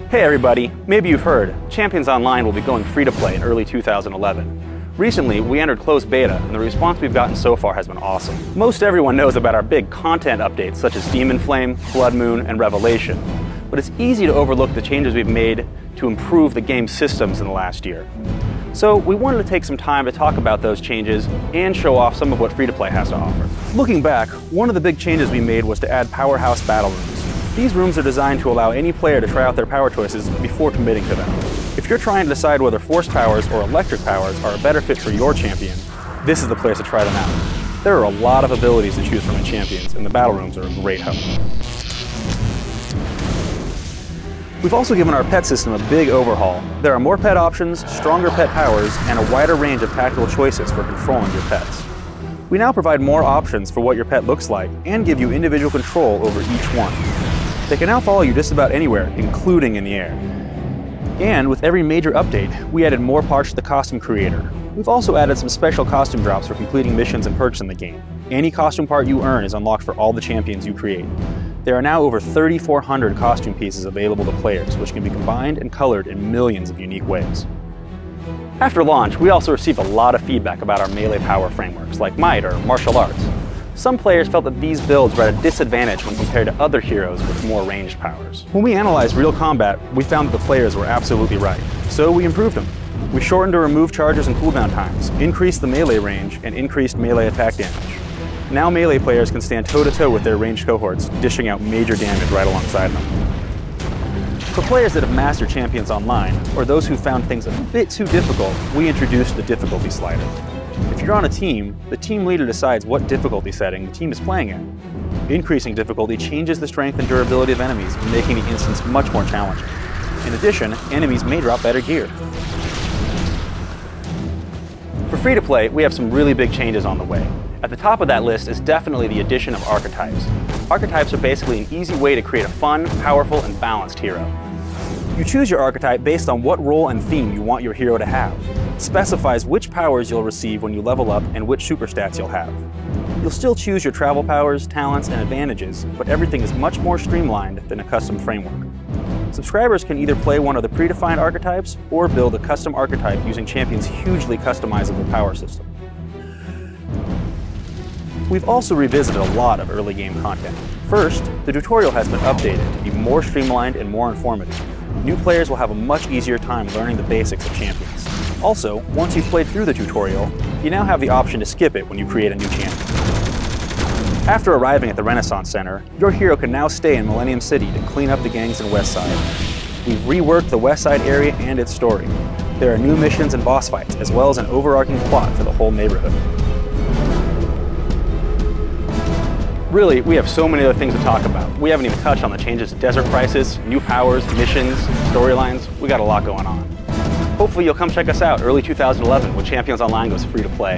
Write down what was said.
Hey everybody, maybe you've heard, Champions Online will be going free to play in early 2011. Recently, we entered closed beta, and the response we've gotten so far has been awesome. Most everyone knows about our big content updates such as Demon Flame, Blood Moon, and Revelation, but it's easy to overlook the changes we've made to improve the game's systems in the last year. So we wanted to take some time to talk about those changes and show off some of what free-to-play has to offer. Looking back, one of the big changes we made was to add Powerhouse Battle Rooms. These rooms are designed to allow any player to try out their power choices before committing to them. If you're trying to decide whether force powers or electric powers are a better fit for your champion, this is the place to try them out. There are a lot of abilities to choose from in Champions, and the battle rooms are a great help. We've also given our pet system a big overhaul. There are more pet options, stronger pet powers, and a wider range of tactical choices for controlling your pets. We now provide more options for what your pet looks like and give you individual control over each one. They can now follow you just about anywhere, including in the air. And with every major update, we added more parts to the costume creator. We've also added some special costume drops for completing missions and perks in the game. Any costume part you earn is unlocked for all the champions you create. There are now over 3,400 costume pieces available to players, which can be combined and colored in millions of unique ways. After launch, we also received a lot of feedback about our melee power frameworks, like Might or Martial Arts. Some players felt that these builds were at a disadvantage when compared to other heroes with more ranged powers. When we analyzed real combat, we found that the players were absolutely right, so we improved them. We shortened or removed charges and cooldown times, increased the melee range, and increased melee attack damage. Now melee players can stand toe-to-toe with their ranged cohorts, dishing out major damage right alongside them. For players that have mastered Champions Online, or those who found things a bit too difficult, we introduced the difficulty slider. If you're on a team, the team leader decides what difficulty setting the team is playing at. Increasing difficulty changes the strength and durability of enemies, making the instance much more challenging. In addition, enemies may drop better gear. For free-to-play, we have some really big changes on the way. At the top of that list is definitely the addition of archetypes. Archetypes are basically an easy way to create a fun, powerful, and balanced hero. You choose your archetype based on what role and theme you want your hero to have. It specifies which powers you'll receive when you level up and which super stats you'll have. You'll still choose your travel powers, talents, and advantages, but everything is much more streamlined than a custom framework. Subscribers can either play one of the predefined archetypes or build a custom archetype using Champion's hugely customizable power system. We've also revisited a lot of early game content. First, the tutorial has been updated to be more streamlined and more informative. New players will have a much easier time learning the basics of Champions. Also, once you've played through the tutorial, you now have the option to skip it when you create a new champion. After arriving at the Renaissance Center, your hero can now stay in Millennium City to clean up the gangs in Westside. We've reworked the Westside area and its story. There are new missions and boss fights, as well as an overarching plot for the whole neighborhood. Really, we have so many other things to talk about. We haven't even touched on the changes to Desert Crisis, new powers, missions, storylines. We got a lot going on. Hopefully you'll come check us out early 2011 when Champions Online goes free to play.